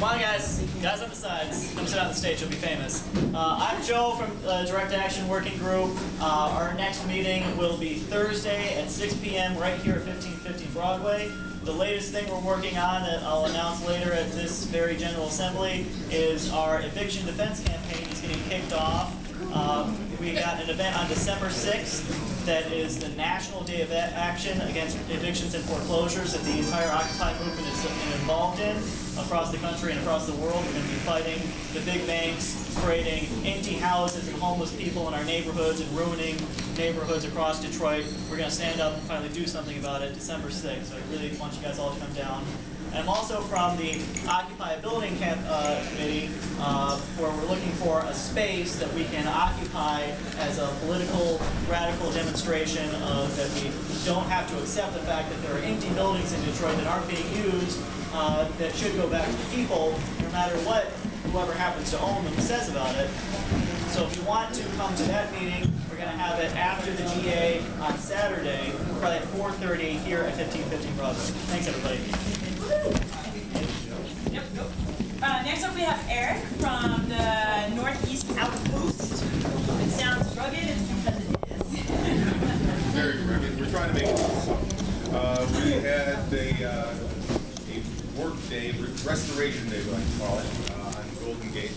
Come on, guys. Guys on the sides. Come sit on the stage. You'll be famous. I'm Joe from Direct Action Working Group. Our next meeting will be Thursday at 6 p.m. right here at 1550 Broadway. The latest thing we're working on that I'll announce later at this very General Assembly is our eviction defense campaign is getting kicked off. We got an event on December 6th that is the National Day of Action against evictions and foreclosures that the entire Occupy movement is involved in across the country and across the world. We're going to be fighting the big banks, creating empty houses and homeless people in our neighborhoods and ruining neighborhoods across Detroit. We're going to stand up and finally do something about it December 6th. So I really want you guys all to come down. And I'm also from the Occupy a Building Committee, where we're looking for a space that we can occupy as a political, radical demonstration of that we don't have to accept the fact that there are empty buildings in Detroit that aren't being used, that should go back to the people, no matter what whoever happens to own them says about it. So if you want to come to that meeting, we're going to have it after the GA on Saturday, probably at 4:30 here at 1550 Broadway. Thanks, everybody. Next up we have Eric from the Northeast Outpost. It sounds rugged, it's because it is. Very rugged. We're trying to make it so. We had a work day, restoration day, we like to call it, on Golden Gate.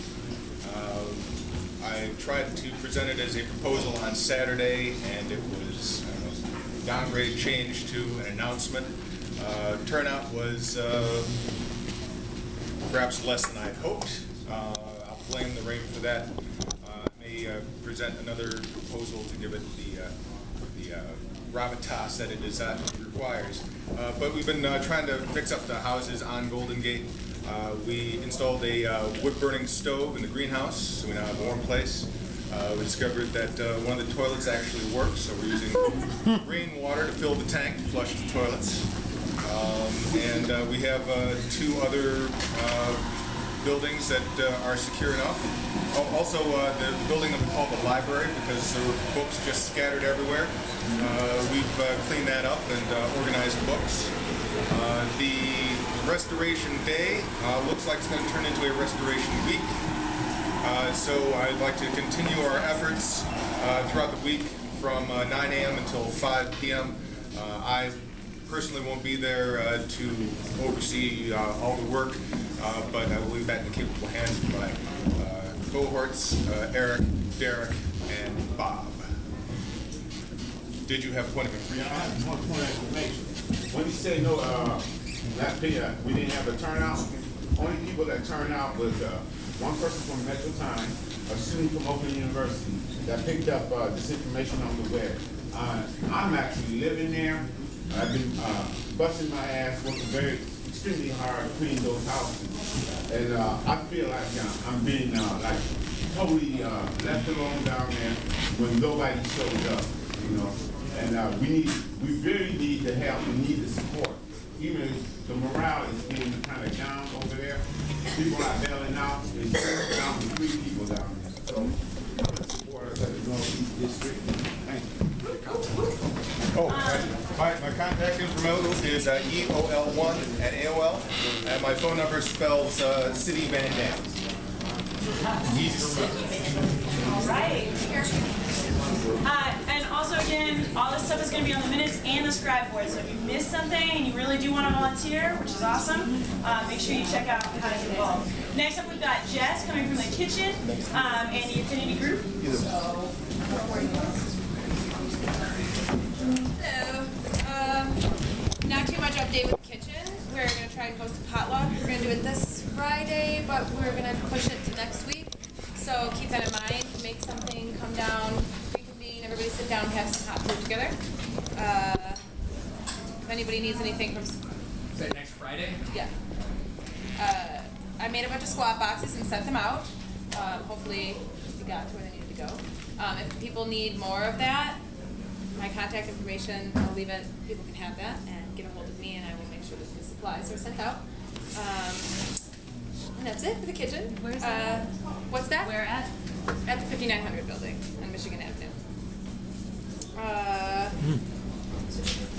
I tried to present it as a proposal on Saturday, and it was downgraded, changed to an announcement. Turnout was perhaps less than I'd hoped. I'll blame the rain for that. I may present another proposal to give it the gravitas that it requires. But we've been trying to fix up the houses on Golden Gate. We installed a wood-burning stove in the greenhouse, so we now have a warm place. We discovered that one of the toilets actually works, so we're using rainwater to fill the tank to flush the toilets. And we have two other buildings that are secure enough. Also, the building that we call the library, because there were books just scattered everywhere. We've cleaned that up and organized books. The restoration day looks like it's going to turn into a restoration week. So I'd like to continue our efforts throughout the week from 9 a.m. until 5 p.m. I personally won't be there to oversee all the work, but I will leave that in the capable hands of my cohorts, Eric, Derek, and Bob. Did you have a point of information? Yeah, I have one point of information. When you say no, last year we didn't have a turnout, only people that turned out was one person from Metro Time, a student from Oakland University that picked up this information on the web. I'm actually living there. I've been busting my ass, working extremely hard to clean those houses, and I feel like I'm being like totally left alone down there when nobody shows up, you know. And we really need the help. We need the support. Even if the morale is getting kind of down over there, people are bailing out. It's down to 3 people down there. So support us at the Northeast District. Thank you. Oh, my contact information is EOL1@AOL, and my phone number spells City Van Dam. Easy to remember. All right. And also, again, all this stuff is going to be on the minutes and the scribe board. So if you missed something and you really do want to volunteer, which is awesome, make sure you check out how to get involved. Next up, we've got Jess coming from the kitchen and the Affinity Group. Hello. Not too much update with the kitchen. We're going to try and host a potluck. We're going to do it this Friday, but we're going to push it to next week. So keep that in mind. Make something, come down, reconvene, everybody sit down and have some hot food together. If anybody needs anything from... Say next Friday? Yeah. I made a bunch of squat boxes and sent them out. Hopefully we got to where they needed to go. If people need more of that, my contact information, I'll leave it. People can have that and get a hold of me, and I will make sure that the supplies are sent out. And that's it for the kitchen. Where's that? What's that? Where at? At the 5900 building on Michigan Avenue.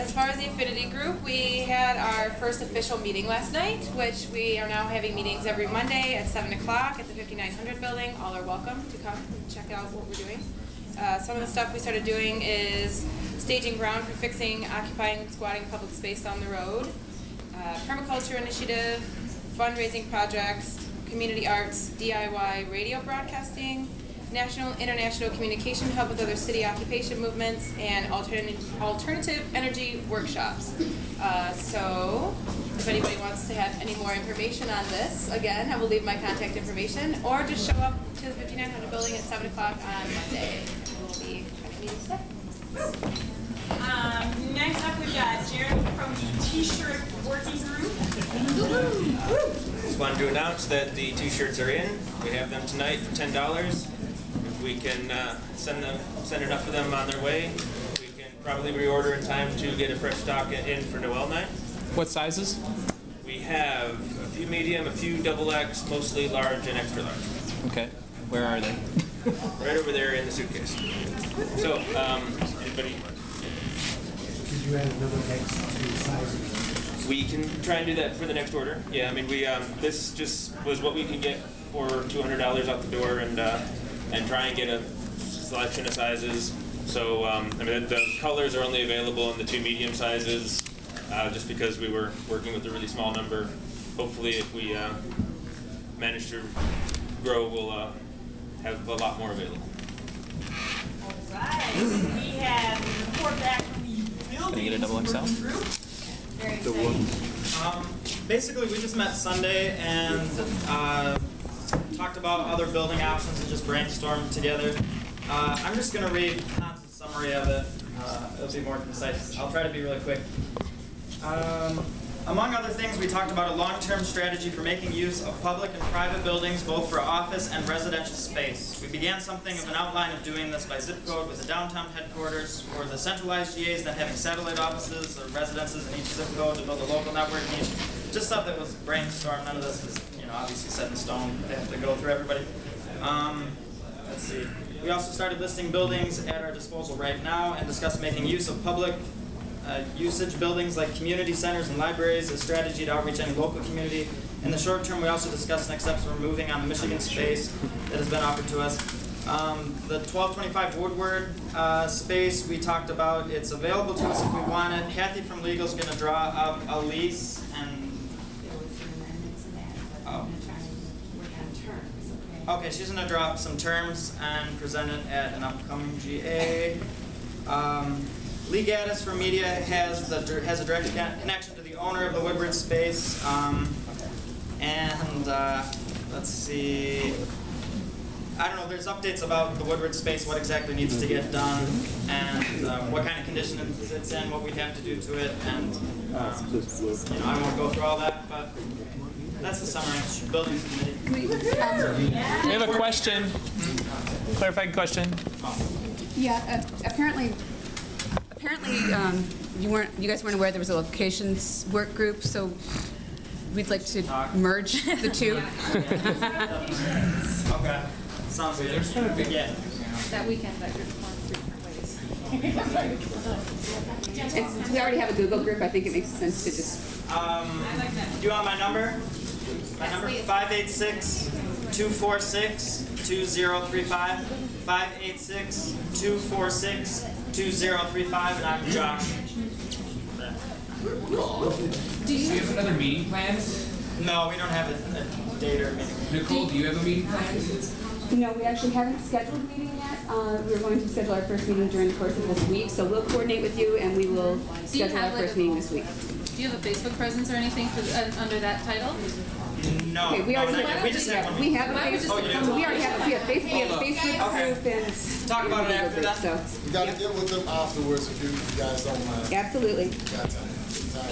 As far as the affinity group, we had our first official meeting last night, which we are now having meetings every Monday at 7 o'clock at the 5900 building. All are welcome to come and check out what we're doing. Some of the stuff we started doing is staging ground for fixing, occupying, and squatting public space on the road, permaculture initiative, fundraising projects, community arts, DIY radio broadcasting, national international communication hub with other city occupation movements, and alternative energy workshops. So if anybody wants to have any more information on this, again, I will leave my contact information, or just show up to the 5900 building at 7 o'clock on Monday. We'll be having meetings there. Next up, we've got Jeremy from the T-shirt working group. Just wanted to announce that the T-shirts are in. We have them tonight for $10. If we can send enough of them on their way, we can probably reorder in time to get a fresh stock in for Noel night. What sizes? We have a few medium, a few XXX, mostly large and extra large. Okay. Where are they? Right over there in the suitcase. So, anybody? Could you add another next sizes? We can try and do that for the next order. Yeah, I mean, we this just was what we can get for $200 out the door, and try and get a selection of sizes. So, I mean, the colors are only available in the 2 medium sizes, just because we were working with a really small number. Hopefully, if we manage to grow, we'll have a lot more available. All right. We have a report back from the building. Can I get a double XL? Group. Very exciting. Basically, we just met Sunday and talked about other building options and just brainstormed together. I'm just going to read Hans's summary of it. It'll be more concise. I'll try to be really quick. Among other things, we talked about a long-term strategy for making use of public and private buildings, both for office and residential space. We began something of an outline of doing this by zip code with a downtown headquarters for the centralized GAs, then having satellite offices or residences in each zip code to build a local network in each. Just stuff that was brainstormed. None of this is, obviously set in stone. They have to go through everybody. Let's see. We also started listing buildings at our disposal right now and discussed making use of public usage buildings like community centers and libraries, a strategy to outreach any local community. In the short term, we also discussed next steps for moving on the Michigan space that has been offered to us. The 1225 Woodward space we talked about, it's available to us if we want it. Kathy from Legal is going to draw up a lease and... Oh. Okay, she's going to draw up some terms and present it at an upcoming GA. Lee Gaddis from Media has a direct connection to the owner of the Woodward space. Let's see. I don't know, there's updates about the Woodward space, what exactly needs to get done, and what kind of condition it's in, what we'd have to do to it, and I won't go through all that, but that's the summary. Building committee. We have a question. Clarifying question. Yeah, apparently you guys weren't aware there was a locations work group, so we'd like to merge the two. Okay, sounds good. Yeah. That weekend, that group went 3 different ways. We already have a Google group. I think it makes sense to just... Do you want my number? My number is 586-246-2035. 586-246-2035, and I'm Josh. Do you have another meeting planned? No, we don't have a date or a meeting. Nicole, do you have a meeting planned? No, we actually haven't scheduled a meeting yet. We're going to schedule our first meeting during the course of this week, so we'll coordinate with you and we will schedule our first meeting this week. Do you have a Facebook presence or anything for, under that title? No, Okay, we already we just have one. We have a Facebook. We already have a Facebook Okay. group and Talk about it after that. so. You gotta get with them afterwards if you guys don't mind. Absolutely. Got time.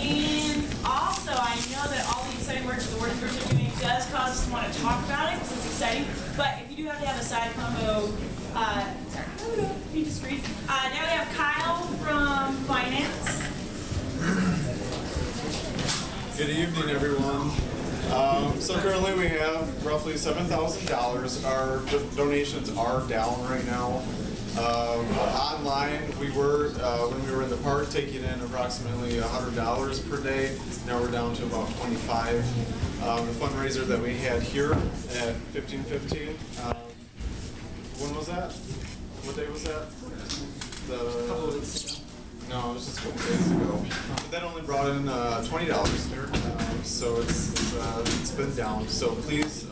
And also, I know that all the exciting work that the working groups are doing does cause us to want to talk about it because it's exciting. But if you do have to have a side combo, be discreet. Now we have Kyle from Finance. Good evening, everyone. So currently we have roughly $7,000. Our donations are down right now. Online, we were, when we were in the park, taking in approximately $100 per day. Now we're down to about 25. The fundraiser that we had here at 1515, when was that? What day was that? No, it was just a couple days ago. But that only brought in $20, so it's been down. So please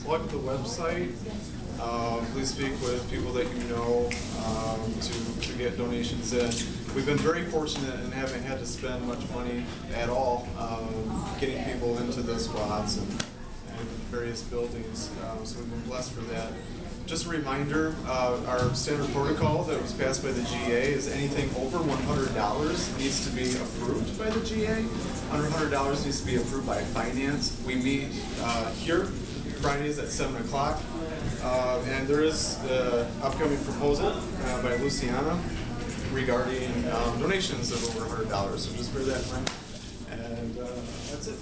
plug the website. Please speak with people that you know to get donations in. We've been very fortunate in having had to spend much money at all getting people into the squads and various buildings. So we've been blessed for that. Just a reminder, our standard protocol that was passed by the GA is anything over $100 needs to be approved by the GA. Under $100 needs to be approved by finance. We meet here Fridays at 7 o'clock. And there is the upcoming proposal by Luciana regarding donations of over $100. So just bear that in mind. And that's it.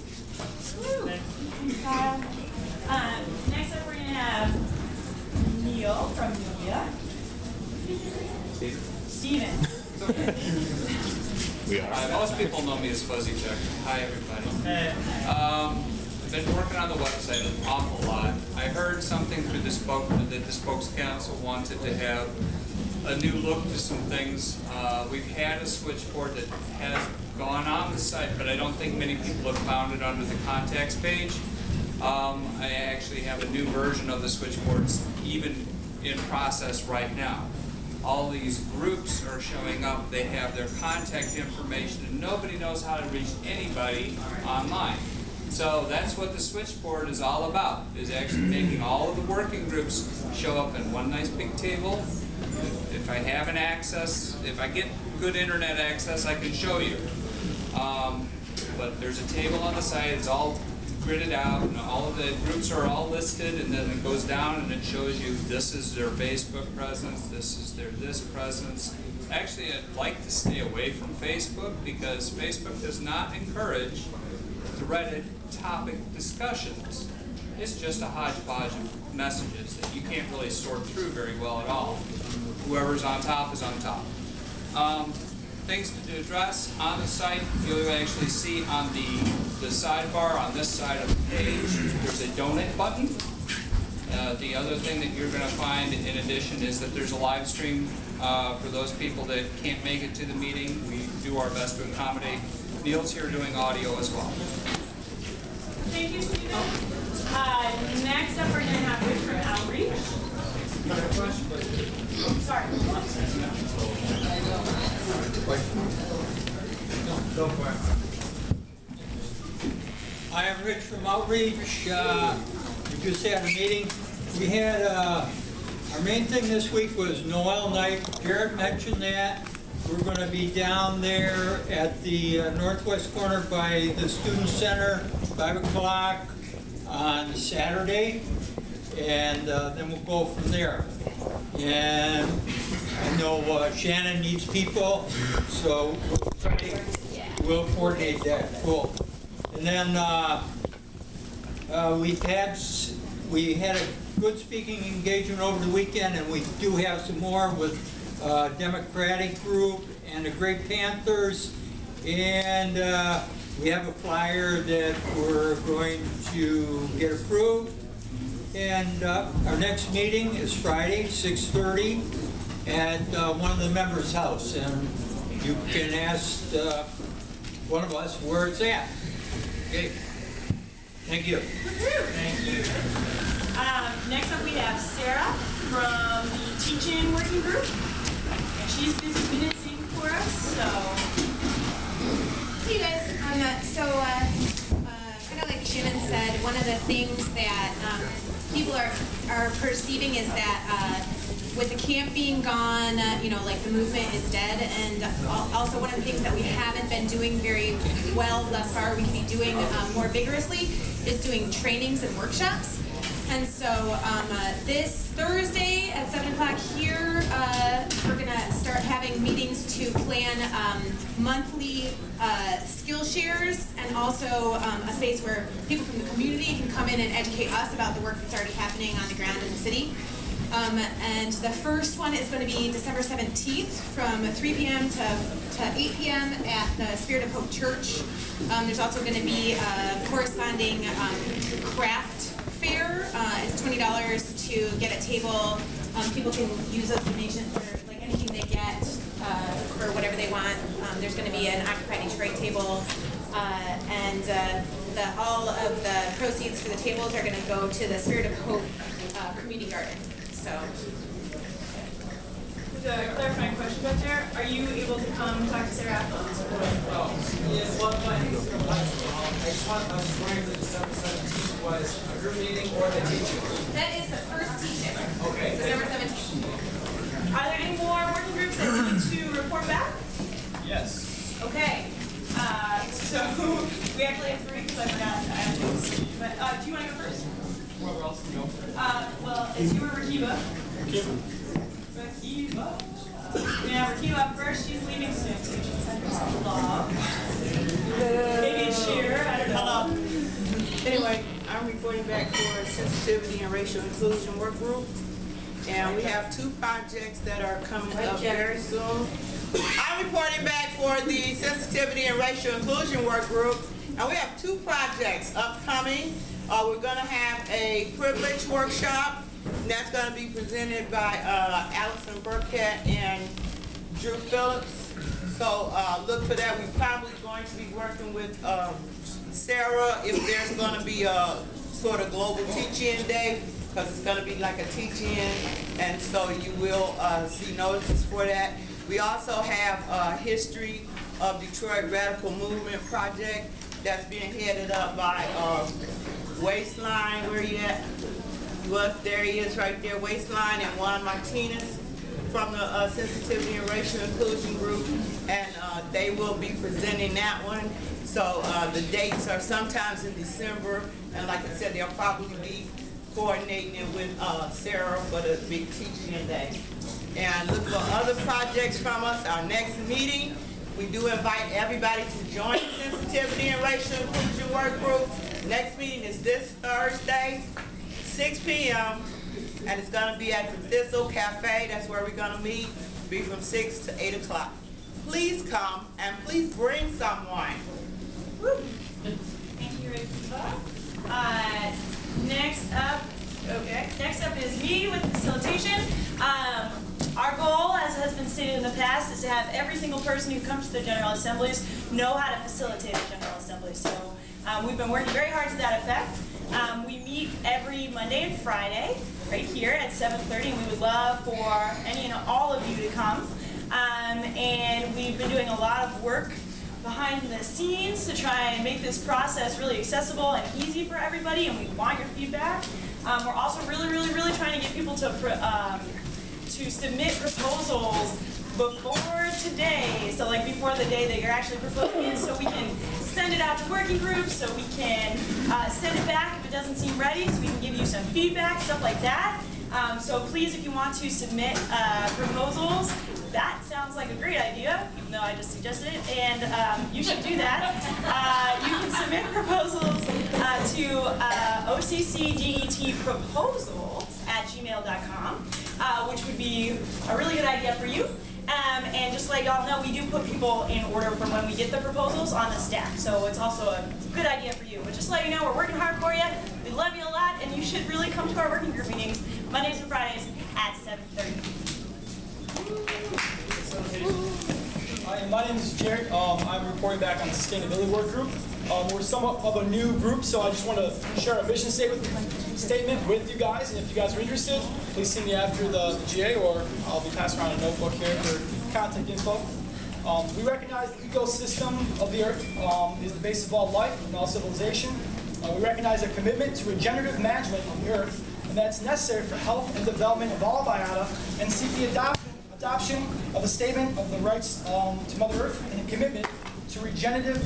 Next up, we're going to have Neil from Nubia. Steven. We are. Most people know me as Fuzzy Chuck. Hi, everybody. Hey. I've been working on the website an awful lot. I heard something through the Spokes Council wanted to have a new look to some things. We've had a switchboard that has gone on the site, but I don't think many people have found it under the contacts page. I actually have a new version of the switchboards even in process right now. All these groups are showing up, they have their contact information, and nobody knows how to reach anybody online. So that's what the switchboard is all about, is actually making all of the working groups show up in one nice big table. If I have an access, if I get good internet access, I can show you. But there's a table on the site, it's all gridded out, and all of the groups are all listed, and then it goes down and it shows you this is their Facebook presence, this is their this presence. Actually, I'd like to stay away from Facebook because Facebook does not encourage threaded topic discussions. It's just a hodgepodge of messages that you can't really sort through very well at all. Whoever's on top is on top. Things to address on the site, you'll actually see on the sidebar on this side of the page, there's a donate button. The other thing that you're going to find in addition is that there's a live stream for those people that can't make it to the meeting. We do our best to accommodate. Neil's here doing audio as well. Thank you, Stephen. Next up, we're going to have Rich from Outreach. Sorry. I am Rich from Outreach. We just had a meeting. We had our main thing this week was Noel night. Garrett mentioned that. We're going to be down there at the northwest corner by the Student Center, 5 o'clock on Saturday, and then we'll go from there. And I know Shannon needs people, so we'll coordinate that. Cool. And then we had a good speaking engagement over the weekend, and we do have some more with Democratic group and the Great Panthers, and we have a flyer that we're going to get approved. And our next meeting is Friday, 6:30, at one of the members' house, and you can ask one of us where it's at. Okay. Thank you. Thank you. Next up, we have Sarah from the Teaching Working Group. And she's busy minutesing for us, so. Hey guys, kind of like Shannon said, one of the things that people are perceiving is that with the camp being gone, like the movement is dead, and also one of the things that we haven't been doing very well thus far, we can be doing more vigorously, is doing trainings and workshops. And so this Thursday at 7 o'clock here, we're going to start having meetings to plan monthly skill shares, and also a space where people from the community can come in and educate us about the work that's already happening on the ground in the city. And the first one is going to be December 17th from 3 p.m. to 8 p.m. at the Spirit of Hope Church. There's also going to be a corresponding craft fair. It's $20 to get a table. People can use those donations for like anything they get for whatever they want. There's going to be an Occupy Detroit table. All of the proceeds for the tables are going to go to the Spirit of Hope Community Garden. So, with a clarifying question back there, are you able to come talk to Sarah afterwards? Yes, well, I was wondering if the December 17th was a group meeting or the teaching. That is the first teaching. Okay. December 17th. Are there any more working groups that need to report back? Yes. Okay. So we actually have 3 because I forgot. I have to. But do you want to go first? Whoever else can go. Well, it's you or Rakiba. Rakiba. Yeah, Rakiba up first. She's leaving soon, so you should send her some love. Maybe a cheer. I don't know. Anyway, I'm reporting back for Sensitivity and Racial Inclusion Work Group. And we have 2 projects that are coming up very soon. I'm reporting back for the Sensitivity and Racial Inclusion Work Group. And we have 2 projects upcoming. We're going to have a privilege workshop. And that's going to be presented by Allison Burkett and Drew Phillips. So look for that. We're probably going to be working with Sarah if there's going to be a sort of global teach-in day, because it's going to be like a teach-in, and so you will see notices for that. We also have a History of Detroit Radical Movement project that's being headed up by Waistline. Where you at? There he is right there, Waistline, and Juan Martinez from the Sensitivity and Racial Inclusion Group, and they will be presenting that one. So the dates are sometimes in December, and like I said, they'll probably be coordinating it with Sarah for the big teaching day. And look for other projects from us. Our next meeting, we do invite everybody to join the Sensitivity and Racial Inclusion Work Group. Next meeting is this Thursday, 6 p.m., and it's going to be at the Thistle Cafe. That's where we're going to meet. Be from 6 to 8 o'clock. Please come, and please bring someone. Woo. Thank you, Rakiba. Next up is me with facilitation. Our goal, as has been stated in the past, is to have every single person who comes to the General Assemblies know how to facilitate a General Assembly. So we've been working very hard to that effect. We meet every Monday and Friday right here at 7:30, and we would love for any and all of you to come. And we've been doing a lot of work behind the scenes to try and make this process really accessible and easy for everybody, and we want your feedback. We're also really trying to get people to submit proposals before today, so like before the day that you're actually proposing it, so we can send it out to working groups, so we can send it back if it doesn't seem ready, so we can give you some feedback, stuff like that. So please, if you want to submit proposals, that sounds like a great idea, even though I just suggested it, and you should do that. You can submit proposals to occdetproposals@gmail.com, which would be a really good idea for you. And just to let y'all know, we do put people in order from when we get the proposals on the stack, so it's also a good idea for you. But just to let you know, we're working hard for you. We love you a lot, and you should really come to our working group meetings Mondays and Fridays at 7:30. Hi, my name is Jared. I'm reporting back on the Sustainability Work Group. We're somewhat of a new group, so I just want to share a vision statement with you guys. And if you guys are interested, please see me after the GA, or I'll be passing around a notebook here for contact info. We recognize the ecosystem of the Earth is the base of all life and all civilization. We recognize a commitment to regenerative management of the Earth, and that's necessary for health and development of all biota, and seek the adoption of a statement of the rights to Mother Earth and a commitment to regenerative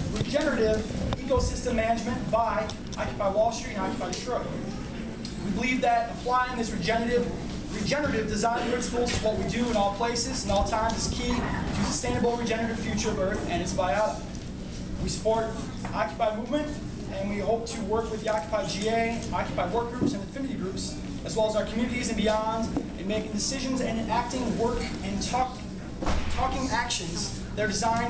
ecosystem management by Occupy Wall Street and Occupy Detroit. We believe that applying this regenerative design principles to what we do in all places and all times is key to a sustainable regenerative future of Earth and its biota. We support Occupy movement, and we hope to work with the Occupy GA, Occupy work groups, and affinity groups as well as our communities and beyond, in making decisions and enacting work and talking actions that are designed